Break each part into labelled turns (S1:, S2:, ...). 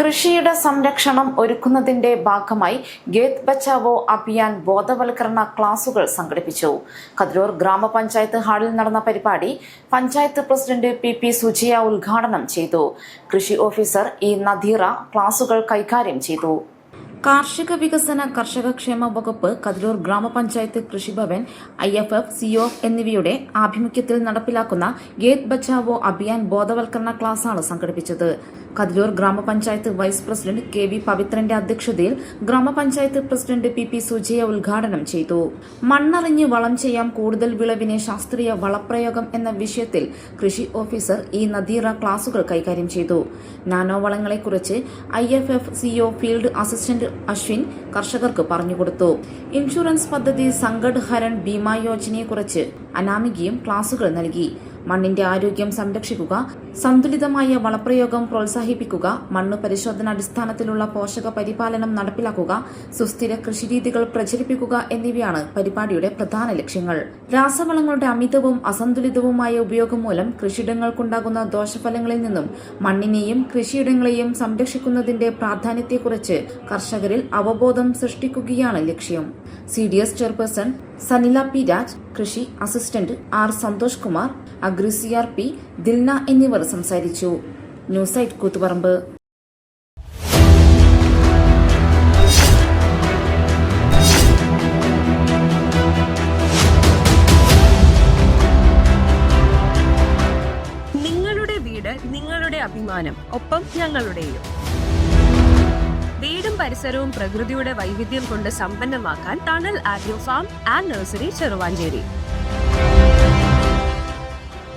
S1: കൃഷിയുടെ സംരക്ഷണം ഒരുക്കുന്നതിന്റെ ഭാഗമായി ഖേത് ബച്ചാവോ അഭിയാൻ ബോധവൽക്കരണ ക്ലാസുകൾ സംഘടിപ്പിച്ചു. കതിരൂർ ഗ്രാമപഞ്ചായത്ത് ഹാളിൽ നടന്ന പരിപാടി പഞ്ചായത്ത് പ്രസിഡന്റ് പി സുജിയ ഉദ്ഘാടനം ചെയ്തു. കൃഷി ഓഫീസർ ഇ നദീറ ക്ലാസുകൾ കൈകാര്യം ചെയ്തു. കാർഷിക വികസന കർഷകക്ഷേമ വകുപ്പ്, കതിരൂർ ഗ്രാമപഞ്ചായത്ത് കൃഷിഭവൻ, IFF, COF എന്നിവയുടെ ആഭിമുഖ്യത്തിൽ നടപ്പിലാക്കുന്ന ഖേത് ബച്ചാവോ അഭിയാൻ ബോധവൽക്കരണ ക്ലാസാണ് സംഘടിപ്പിച്ചത്. കതിരൂർ ഗ്രാമപഞ്ചായത്ത് വൈസ് പ്രസിഡന്റ് KV പവിത്രന്റെ അധ്യക്ഷതയിൽ ഗ്രാമപഞ്ചായത്ത് പ്രസിഡന്റ് പി സുജയ ഉദ്ഘാടനം ചെയ്തു. മണ്ണറിഞ്ഞ് വളം ചെയ്യാം, കൂടുതൽ വിളവിന് ശാസ്ത്രീയ വളപ്രയോഗം എന്ന വിഷയത്തിൽ കൃഷി ഓഫീസർ ഇ നദീറ ക്ലാസുകൾ കൈകാര്യം ചെയ്തു. നാനോ വളങ്ങളെക്കുറിച്ച് IFF CO field assistant Ashwin കർഷകർക്ക് പറഞ്ഞുകൊടുത്തു. ഇൻഷുറൻസ് പദ്ധതി സങ്കട് ഹരൺ ബീമാ യോജനയെക്കുറിച്ച് അനാമികയും ക്ലാസുകൾ നൽകി. മണ്ണിന്റെ ആരോഗ്യം സംരക്ഷിക്കുക, സന്തുലിതമായ വളപ്രയോഗം പ്രോത്സാഹിപ്പിക്കുക, മണ്ണ് പരിശോധനാടിസ്ഥാനത്തിലുള്ള പോഷക പരിപാലനം നടപ്പിലാക്കുക, സുസ്ഥിര കൃഷിരീതികൾ പ്രചരിപ്പിക്കുക എന്നിവയാണ് പരിപാടിയുടെ പ്രധാന ലക്ഷ്യങ്ങൾ. രാസവളങ്ങളുടെ അമിതവും അസന്തുലിതവുമായ ഉപയോഗം മൂലം കൃഷിയിടങ്ങൾക്കുണ്ടാകുന്ന ദോഷഫലങ്ങളിൽ നിന്നും മണ്ണിനെയും കൃഷിയിടങ്ങളെയും സംരക്ഷിക്കുന്നതിന്റെ പ്രാധാന്യത്തെക്കുറിച്ച് കർഷകരിൽ അവബോധം സൃഷ്ടിക്കുകയാണ് ലക്ഷ്യം. CDS chairperson Sanila P Raj, കൃഷി assistant R Santhosh Kumar, agri CRP Dilna എന്നിവർ സംസാരിച്ചു. News site Koothuparamba.
S2: നിങ്ങളുടെ വീട് നിങ്ങളുടെ അഭിമാനം, ഒപ്പം ഞങ്ങളുടെയും. വീടും പരിസരവും പ്രകൃതിയുടെ വൈവിധ്യം കൊണ്ട് സമ്പന്നമാക്കാൻ tunnel agro farm and nursery Cheruvanchery.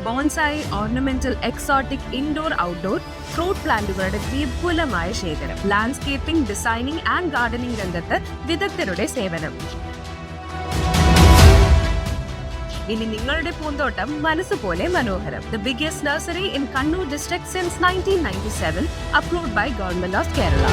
S2: Bonsai, ornamental, exotic, indoor, outdoor fruit പ്ലാന്റുകളുടെ വിപുലമായ ശേഖരം. ലാൻഡ്സ്കേപ്പിംഗ്, ഡിസൈനിംഗ് ആൻഡ് ഗാർഡനിംഗ് രംഗത്ത് വിദഗ്ധരുടെ സേവനം. ഇനി നിങ്ങളുടെ പൂന്തോട്ടം മനസ്സുപോലെ മനോഹരം. The biggest nursery in Kannur district since 1997, approved by Government of Kerala.